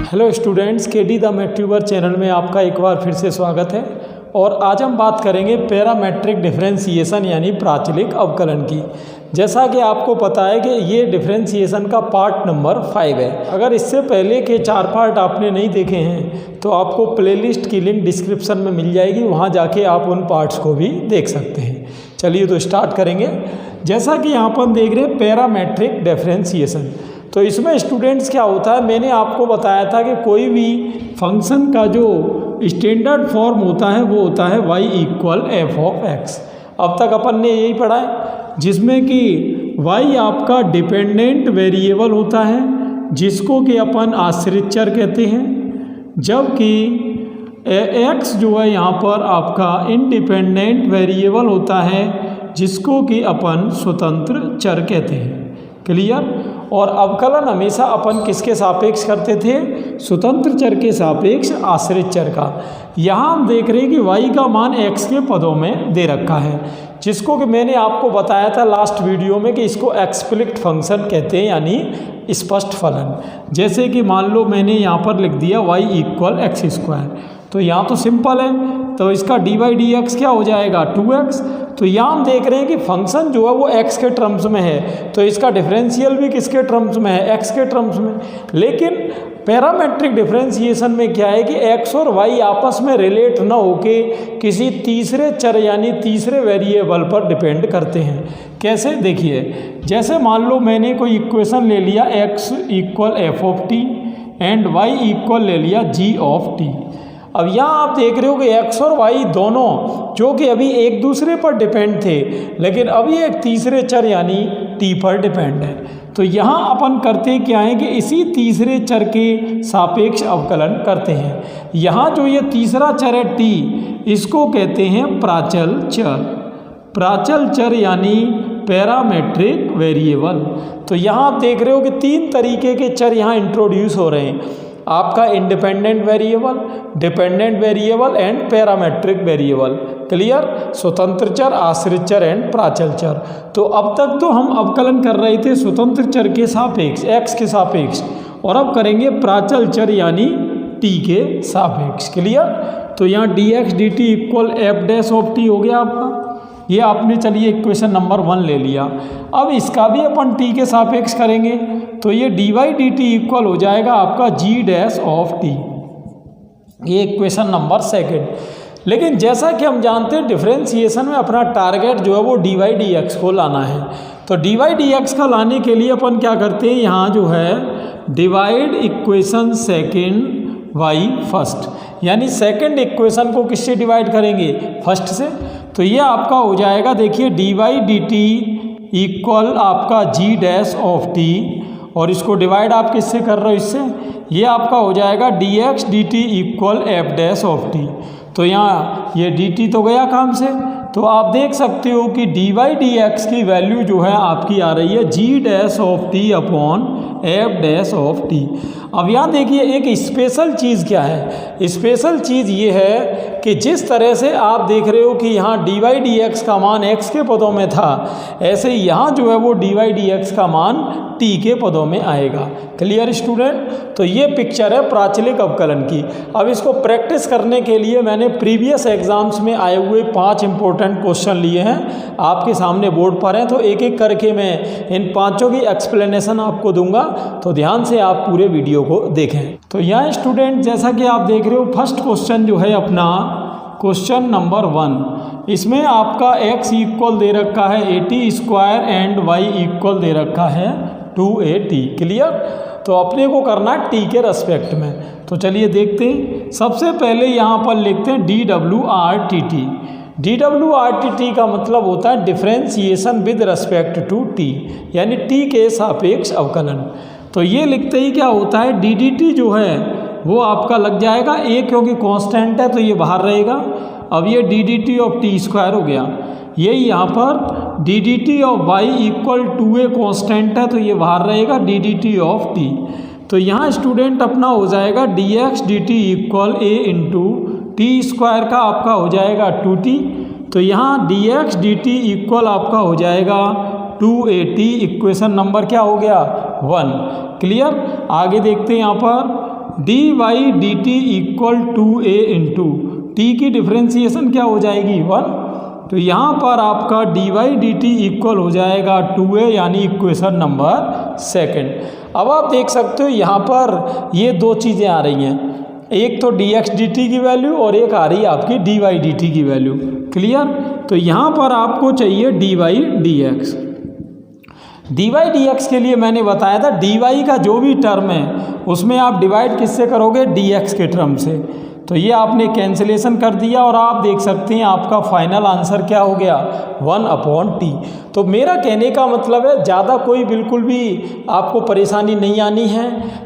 Hello students, KD the matuber channel में आपका एक बार फिर से स्वागत है। और आज हम बात करेंगे पैरामेट्रिक डिफरेंशिएशन यानी प्राचलिक अवकलन की। जैसा कि आपको पता है कि ये डिफरेंशिएशन का पार्ट नंबर 5 है। अगर इससे पहले के 4 पार्ट आपने नहीं देखे हैं तो आपको प्लेलिस्ट की लिंक डिस्क्रिप्शन में मिल जाएगी, वहाँ जाके आप उन पार्ट्स को भी देख सकते हैं। चलिए तो स्टार्ट करेंगे। जैसा कि यहाँ पर देख रहे हैं पैरामेट्रिक डिफरेंशिएशन, तो इसमें स्टूडेंट्स क्या होता है, मैंने आपको बताया था कि कोई भी फंक्शन का जो स्टैंडर्ड फॉर्म होता है वो होता है y equal F of x. अब तक अपन ने यही पढ़ा है, जिसमें कि y आपका डिपेंडेंट वेरिएबल होता है जिसको कि अपन आश्रित चर कहते हैं, जबकि x जो है यहाँ पर आपका इंडिपेंडेंट वेरिएबल होता है जिसको कि अपन स्वतंत्र चर कहते हैं। क्लियर। और अवकलन हमेशा अपन किसके सापेक्ष करते थे? स्वतंत्र चर के सापेक्ष आश्रित चर का। यहाँ हम देख रहे हैं कि y का मान x के पदों में दे रखा है, जिसको कि मैंने आपको बताया था लास्ट वीडियो में कि इसको एक्सप्लिसिट फंक्शन कहते हैं यानी स्पष्ट फलन। जैसे कि मान लो मैंने यहाँ पर लिख दिया y इक्वल एक्स स्क्वायर, तो यहाँ तो सिंपल है, तो इसका डी बाई डी एक्स क्या हो जाएगा 2x। तो यहाँ हम देख रहे हैं कि फंक्शन जो है वो x के टर्म्स में है, तो इसका डिफरेंशियल भी किसके टर्म्स में है? x के टर्म्स में। लेकिन पैरामेट्रिक डिफरेंशिएशन में क्या है कि x और y आपस में रिलेट ना होके किसी तीसरे चर यानी तीसरे वेरिएबल पर डिपेंड करते हैं। कैसे? देखिए, जैसे मान लो मैंने कोई इक्वेशन ले लिया x equal F of T and y equal ले लिया g ऑफ टी। अब यहाँ आप देख रहे हो कि x और y दोनों जो कि अभी एक दूसरे पर डिपेंड थे, लेकिन अभी एक तीसरे चर यानी t पर डिपेंड है। तो यहाँ अपन करते क्या है कि इसी तीसरे चर के सापेक्ष अवकलन करते हैं। यहाँ जो ये तीसरा चर है t, इसको कहते हैं प्राचल चर। प्राचल चर यानी पैरामेट्रिक वेरिएबल। तो यहाँ आप देख रहे हो कि 3 तरीके के चर यहाँ इंट्रोड्यूस हो रहे हैं, आपका independent variable, dependent variable and parametric variable. Clear. स्वतंत्र चर, आश्रित चर एंड प्राचल चर। तो अब तक तो हम अवकलन कर रहे थे स्वतंत्र चर के सापेक्ष x के सापेक्ष, और अब करेंगे प्राचल चर यानी t के सापेक्ष। क्लियर। तो यहाँ dx dt equal F dash of T हो गया आपका। ये आपने चलिए इक्वेशन नंबर 1 ले लिया। अब इसका भी अपन t के सापेक्ष करेंगे, तो ये dy dt इक्वल हो जाएगा आपका g डैश ऑफ t। ये इक्वेशन नंबर 2। लेकिन जैसा कि हम जानते हैं डिफरेंशिएशन में अपना टारगेट जो है वो dy dx को लाना है। तो dy dx का लाने के लिए अपन क्या करते हैं, यहाँ जो है divide equation second by first, यानी सेकेंड इक्वेशन को किससे डिवाइड करेंगे? फर्स्ट से। तो ये आपका हो जाएगा, देखिए dy dt इक्वल आपका g डैश ऑफ t, और इसको डिवाइड आप किससे कर रहे हो? इससे। ये आपका हो जाएगा dx dt equal F dash of t। तो यहाँ ये dt तो गया काम से, तो आप देख सकते हो कि dy dx की वैल्यू जो है आपकी आ रही है g dash of t upon F dash of T. अब यहाँ देखिए एक स्पेशल चीज़ क्या है? स्पेशल चीज़ ये है कि जिस तरह से आप देख रहे हो कि यहाँ dy dx का मान x के पदों में था, ऐसे ही यहाँ जो है वो dy dx का मान t के पदों में आएगा। Clear student. तो ये पिक्चर है प्राचलिक अवकलन की। अब इसको प्रैक्टिस करने के लिए मैंने प्रीवियस एग्जाम्स में आए हुए 5 इंपॉर्टेंट क्वेश्चन लिए हैं, आपके सामने बोर्ड पर हैं। तो एक एक करके मैं इन 5 की एक्सप्लेनेशन आपको दूंगा, तो ध्यान से आप पूरे वीडियो को देखें। तो यहाँ स्टूडेंट जैसा कि आप देख रहे हो, फर्स्ट क्वेश्चन जो है अपना क्वेश्चन नंबर 1, इसमें आपका x इक्वल दे रखा है 80 स्क्वायर एंड y इक्वल दे रखा है 280। क्लियर। तो अपने को करना है t के रेस्पेक्ट में। तो चलिए देखते हैं। सबसे पहले यहाँ पर लिखते हैं DWRTT। DWRTT का मतलब होता है differentiation with respect to t, यानी t के सापेक्ष अवकलन। तो ये लिखते ही क्या होता है, DDT जो है वो आपका लग जाएगा a, क्योंकि कांस्टेंट है तो ये बाहर रहेगा। अब ये DDT ऑफ t स्क्वायर हो गया। यही यहाँ पर DDT of y equal 2a constant है तो ये बाहर रहेगा DDT ऑफ t। तो यहाँ स्टूडेंट अपना हो जाएगा dx dt equal a into T square का आपका हो जाएगा 2t। तो यहाँ dx dt इक्वल आपका हो जाएगा 280। इक्वेशन नंबर क्या हो गया 1। क्लियर। आगे देखते हैं यहाँ पर d y d t equal to a into t की डिफ्रेंसिएशन क्या हो जाएगी 1। तो यहाँ पर आपका d y d t equal हो जाएगा 2a यानी इक्वेशन नंबर 2। अब आप देख सकते हो यहाँ पर ये दो चीज़ें आ रही हैं, एक तो डी एक्स डी टी की वैल्यू और एक आ रही है आपकी डी वाई डी टी की वैल्यू। क्लियर। तो यहाँ पर आपको चाहिए d y d x. D y d x के लिए मैंने बताया था डी वाई का जो भी टर्म है उसमें आप डिवाइड किससे करोगे, डी एक्स के टर्म से। तो ये आपने कैंसिलेशन कर दिया और आप देख सकते हैं आपका फाइनल आंसर क्या हो गया 1/t। तो मेरा कहने का मतलब है ज़्यादा कोई बिल्कुल भी आपको परेशानी नहीं आनी है।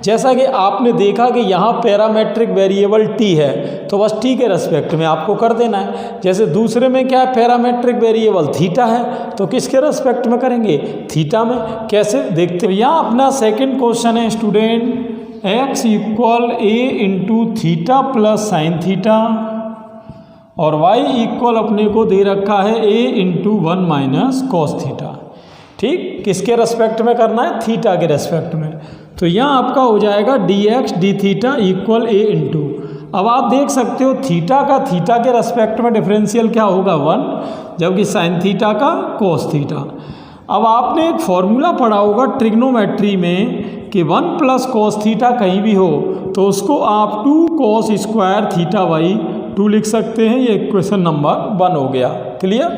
जैसा कि आपने देखा कि यहाँ पैरामेट्रिक वेरिएबल t है तो बस t के रेस्पेक्ट में आपको कर देना है। जैसे दूसरे में क्या है, पैरामेट्रिक वेरिएबल थीटा है तो किसके रेस्पेक्ट में करेंगे, थीटा में। कैसे देखते हो, यहाँ अपना सेकंड क्वेश्चन है student, x equal a into theta plus sine theta और y इक्वल अपने को दे रखा है a into 1 minus cos theta. ठीक, किसके रेस्पेक्ट में करना है, थीटा के रेस्पेक्ट में। तो यहाँ आपका हो जाएगा D x D theta equal a into, अब आप देख सकते हो थीटा का थीटा के रेस्पेक्ट में डिफरेंशियल क्या होगा 1, जबकि साइन थीटा का कॉस थीटा। अब आपने एक फॉर्मूला पढ़ा होगा ट्रिग्नोमेट्री में कि 1 प्लस कॉस थीटा कहीं भी हो तो उसको आप 2 कॉस स्क्वायर थीटा बाई 2 लिख सकते हैं। ये इक्वेशन नंबर 1 हो गया। क्लियर।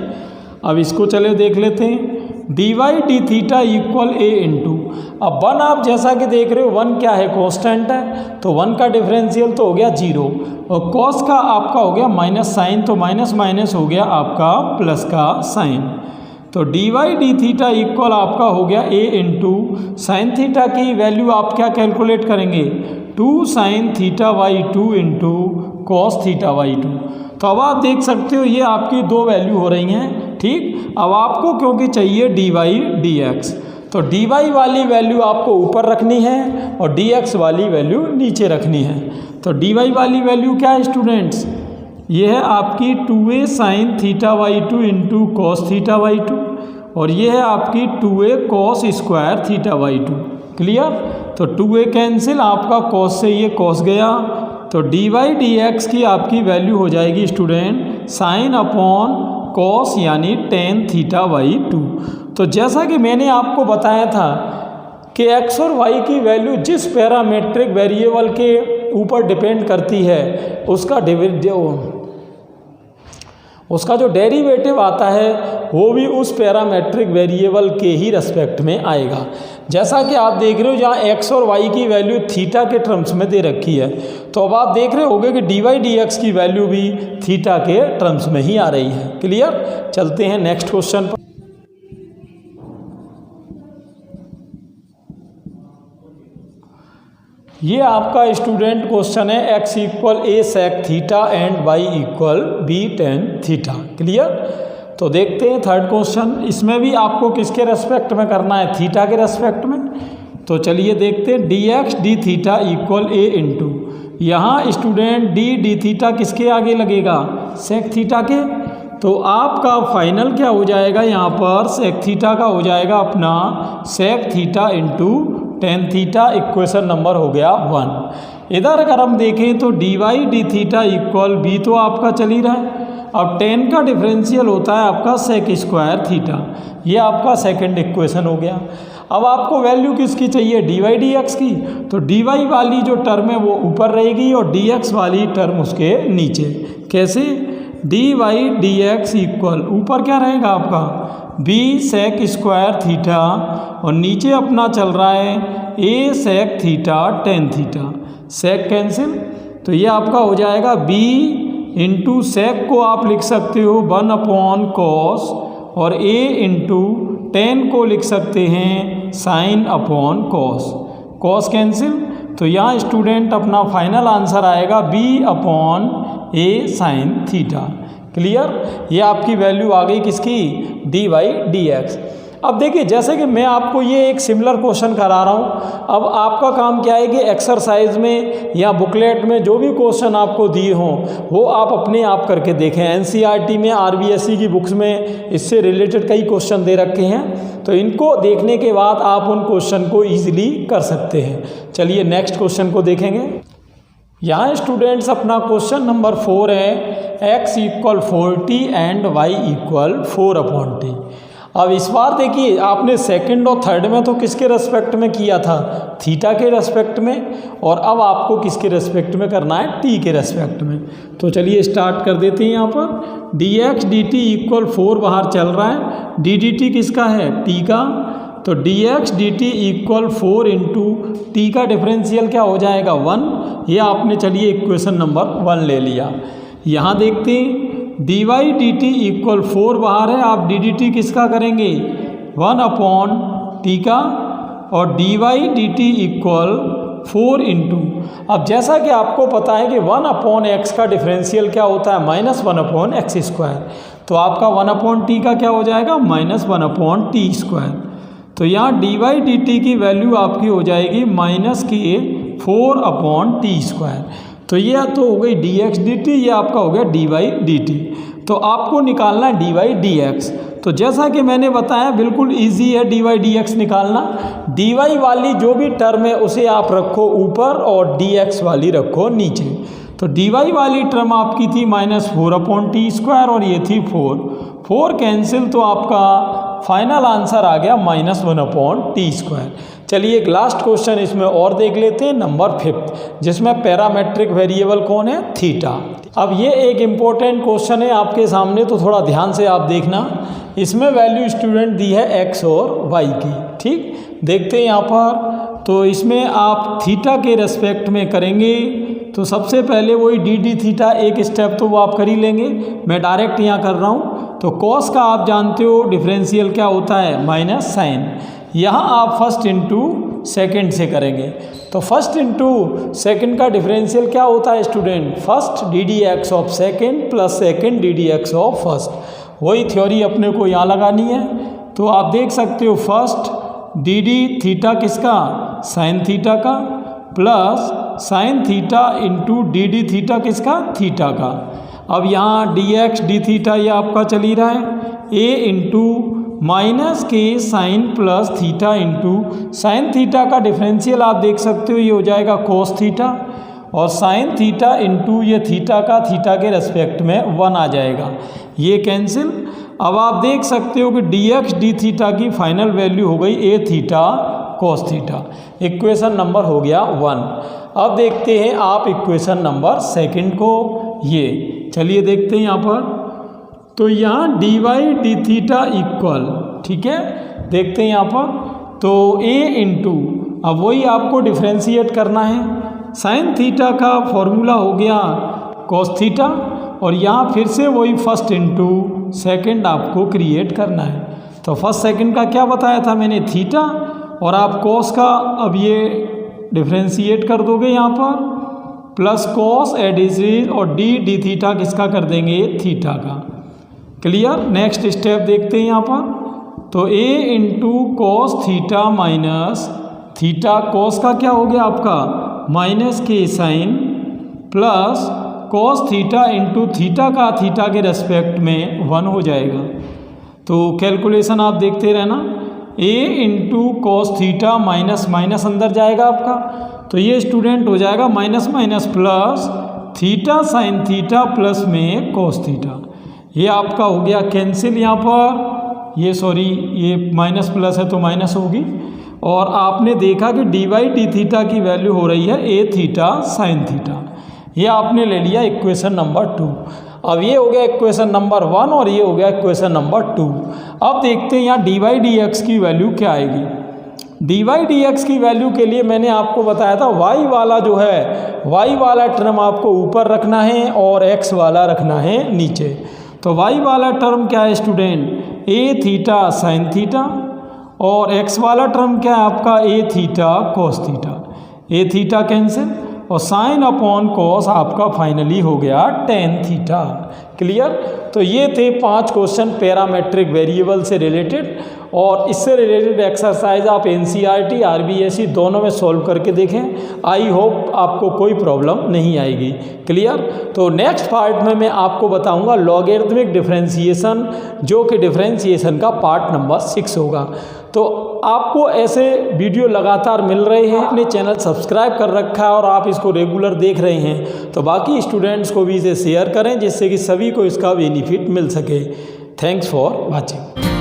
अब इसको चले देख लेते हैं, d y d theta equal a into, अब 1 आप जैसा कि देख रहे हो 1 क्या है, कॉन्स्टेंट है, तो 1 का डिफरेंशियल तो हो गया 0 और कॉस का आपका हो गया माइनस साइन, तो माइनस माइनस हो गया आपका प्लस का साइन। तो d y d theta equal आपका हो गया a इंटू साइन थीटा की वैल्यू आप क्या कैलकुलेट करेंगे, 2 sine theta by 2 into cos theta by 2। तो अब आप देख सकते हो ये आपकी दो वैल्यू हो रही हैं। ठीक, अब आपको क्योंकि चाहिए डी वाई डी एक्स, तो डी वाई वाली वैल्यू आपको ऊपर रखनी है और डी एक्स वाली वैल्यू नीचे रखनी है। तो डी वाई वाली वैल्यू क्या है स्टूडेंट्स, ये है आपकी 2a sign theta by 2 into cos theta by 2 और ये है आपकी 2a cos square theta by 2। Clear. तो 2a कैंसिल, आपका कॉस से ये कॉस गया, तो डी वाई डी एक्स की आपकी वैल्यू हो जाएगी स्टूडेंट साइन अपॉन कॉस यानी टेन थीटा बाई 2। तो जैसा कि मैंने आपको बताया था कि x और y की वैल्यू जिस पैरामेट्रिक वेरिएबल के ऊपर डिपेंड करती है उसका जो डेरिवेटिव आता है वो भी उस पैरामेट्रिक वेरिएबल के ही रेस्पेक्ट में आएगा। जैसा कि आप देख रहे हो जहाँ x और y की वैल्यू थीटा के टर्म्स में दे रखी है, तो अब आप देख रहे होगे कि डी वाई डी एक्स की वैल्यू भी थीटा के टर्म्स में ही आ रही है। क्लियर। चलते हैं नेक्स्ट क्वेश्चन पर। ये आपका स्टूडेंट क्वेश्चन है, x equal a sec theta and y equal b tan theta. Clear. तो देखते हैं थर्ड क्वेश्चन, इसमें भी आपको किसके रेस्पेक्ट में करना है, थीटा के रेस्पेक्ट में। तो चलिए देखते हैं, D x D theta equal a into, यहाँ स्टूडेंट डी थीटा किसके आगे लगेगा, सेक थीटा के। तो आपका फाइनल क्या हो जाएगा, यहाँ पर सेक थीटा का हो जाएगा अपना sec theta into tan theta, equation number हो गया 1। इधर अगर हम देखें तो d y d theta equal b तो आपका चल ही रहा है। अब टेन का डिफरेंशियल होता है आपका सेक स्क्वायर थीटा, ये आपका सेकंड इक्वेशन हो गया। अब आपको वैल्यू किसकी चाहिए, डी वाई डी एक्स की। तो डी वाई वाली जो टर्म है वो ऊपर रहेगी और डी एक्स वाली टर्म उसके नीचे। कैसे, d y d x equal ऊपर क्या रहेगा आपका बी सेक स्क्वायर थीटा और नीचे अपना चल रहा है ए सेक थीटा टेन थीटा, सेक कैंसिल, तो ये आपका हो जाएगा बी इंटू सेक को आप लिख सकते हो 1 अपॉन कॉस और ए इंटू टेन को लिख सकते हैं sine upon cos, cos cancel. तो यहाँ स्टूडेंट अपना फाइनल आंसर आएगा बी अपॉन ए साइन थीटा। क्लियर। ये आपकी वैल्यू आ गई किसकी, डी वाई डी एक्स। अब देखिए जैसे कि मैं आपको ये एक सिमिलर क्वेश्चन करा रहा हूँ, अब आपका काम क्या है कि एक्सरसाइज में या बुकलेट में जो भी क्वेश्चन आपको दिए हों वो आप अपने आप करके देखें। एनसीईआरटी में आरबीएसई की बुक्स में इससे रिलेटेड कई क्वेश्चन दे रखे हैं, तो इनको देखने के बाद आप उन क्वेश्चन को ईजिली कर सकते हैं। चलिए नेक्स्ट क्वेश्चन को देखेंगे। यहाँ स्टूडेंट्स अपना क्वेश्चन नंबर 4 है x equal 4t and y equal 4/t। अब इस बार देखिए आपने सेकंड और थर्ड में तो किसके रेस्पेक्ट में किया था, थीटा के रेस्पेक्ट में, और अब आपको किसके रेस्पेक्ट में करना है, t के रेस्पेक्ट में। तो चलिए स्टार्ट कर देते हैं। यहाँ पर dx dt इक्वल 4 बाहर चल रहा है, d dt किसका है, t का, तो dx dt equal 4 into T का डिफरेंशियल क्या हो जाएगा 1। ये आपने चलिए इक्वेशन नंबर 1 ले लिया। यहाँ देखते हैं dy dt इक्वल 4 बाहर है, आप डी डी टी किसका करेंगे 1/t का, और dy dt इक्वल 4 इंटू, अब जैसा कि आपको पता है कि 1/x का डिफरेंशियल क्या होता है -1/x², तो आपका 1/t का क्या हो जाएगा -1/t²। तो यहाँ dy dt की वैल्यू आपकी हो जाएगी -4/t²। तो ये तो हो गई dx dt, ये आपका हो गया dy dt। तो आपको निकालना है dy dx। तो जैसा कि मैंने बताया बिल्कुल इजी है dy dx निकालना। dy वाली जो भी टर्म है उसे आप रखो ऊपर और dx वाली रखो नीचे। तो dy वाली टर्म आपकी थी -4/t² और ये थी 4 कैंसिल, तो आपका फाइनल आंसर आ गया -1/t²। चलिए एक लास्ट क्वेश्चन इसमें और देख लेते हैं, नंबर 5, जिसमें पैरामेट्रिक वेरिएबल कौन है, थीटा। अब ये एक इम्पोर्टेंट क्वेश्चन है आपके सामने, तो थोड़ा ध्यान से आप देखना। इसमें वैल्यू स्टूडेंट दी है x और y की, ठीक। देखते हैं यहाँ पर, तो इसमें आप थीटा के रेस्पेक्ट में करेंगे, तो सबसे पहले वही डी डी थीटा एक स्टेप तो वो आप कर ही लेंगे, मैं डायरेक्ट यहाँ कर रहा हूँ। तो कॉस का आप जानते हो डिफरेंशियल क्या होता है माइनस साइन। यहाँ आप फर्स्ट इंटू सेकेंड से करेंगे, तो फर्स्ट इंटू सेकेंड का डिफरेंशियल क्या होता है student, first D D x of second plus second D D x of first. वही थ्योरी अपने को यहाँ लगानी है। तो आप देख सकते हो फर्स्ट डी डी थीटा किसका, साइन थीटा का, plus sign theta into D D theta किसका, थीटा का। अब यहाँ डी एक्स डी थीटा ये आपका चल ही रहा है, ए इंटू माइनस के sign plus theta into sine theta का डिफरेंशियल आप देख सकते हो ये हो जाएगा कोस थीटा, और साइन थीटा इंटू ये थीटा का थीटा के रेस्पेक्ट में 1 आ जाएगा, ये कैंसिल। अब आप देख सकते हो कि डी एक्स डी थीटा की फाइनल वैल्यू हो गई A theta cos theta. Equation number हो गया 1। अब देखते हैं आप इक्वेशन नंबर 2 को, ये चलिए देखते हैं यहाँ पर। तो यहाँ d y d theta equal, ठीक है, देखते हैं यहाँ पर, तो a इंटू, अब वही आपको डिफ्रेंशिएट करना है, साइन थीटा का फॉर्मूला हो गया कॉस थीटा, और यहाँ फिर से वही फर्स्ट इंटू सेकेंड आपको क्रिएट करना है। तो फर्स्ट सेकेंड का क्या बताया था मैंने, थीटा, और आप कॉस का अब ये डिफ्रेंशिएट कर दोगे यहाँ पर, प्लस कॉस एडिसिस और डी डी थीटा किसका कर देंगे, थीटा का। क्लियर। नेक्स्ट स्टेप देखते हैं यहाँ पर, तो a into cos theta minus theta, cos का क्या हो गया आपका माइनस के sign, plus cos theta into theta का थीटा के रेस्पेक्ट में 1 हो जाएगा। तो कैलकुलेशन आप देखते रहना, a into cos theta minus minus अंदर जाएगा आपका, तो ये स्टूडेंट हो जाएगा minus minus plus theta sine theta plus में कॉस थीटा, ये आपका हो गया कैंसिल। यहाँ पर ये सॉरी ये माइनस प्लस है तो माइनस होगी, और आपने देखा कि डी वाई डी थीटा की वैल्यू हो रही है ए थीटा साइन थीटा, ये आपने ले लिया इक्वेशन नंबर 2। अब ये हो गया इक्वेशन नंबर 1 और ये हो गया इक्वेशन नंबर 2। अब देखते हैं यहाँ डी वाई डी एक्स की वैल्यू क्या आएगी। डी वाई डी एक्स की वैल्यू के लिए मैंने आपको बताया था वाई वाला जो है, वाई वाला टर्म आपको ऊपर रखना है और एक्स वाला रखना है नीचे। तो y वाला टर्म क्या है student, a theta sine theta, और x वाला टर्म क्या है आपका a theta cos theta, a theta cancel, और साइन अपॉन कॉस आपका फाइनली हो गया tan थीटा। क्लियर। तो ये थे 5 क्वेश्चन पैरामेट्रिक वेरिएबल से रिलेटेड, और इससे रिलेटेड एक्सरसाइज आप एनसीईआरटी आरबीएसई दोनों में सॉल्व करके देखें। आई होप आपको कोई प्रॉब्लम नहीं आएगी। क्लियर। तो नेक्स्ट पार्ट में मैं आपको बताऊंगा लॉगरिथमिक डिफरेंशिएशन, जो कि डिफरेंशिएशन का पार्ट नंबर 6 होगा। तो आपको ऐसे वीडियो लगातार मिल रहे हैं, आपने चैनल सब्सक्राइब कर रखा है और आप इसको रेगुलर देख रहे हैं, तो बाकी स्टूडेंट्स को भी इसे शेयर करें जिससे कि सभी को इसका बेनिफिट मिल सके। Thanks for watching.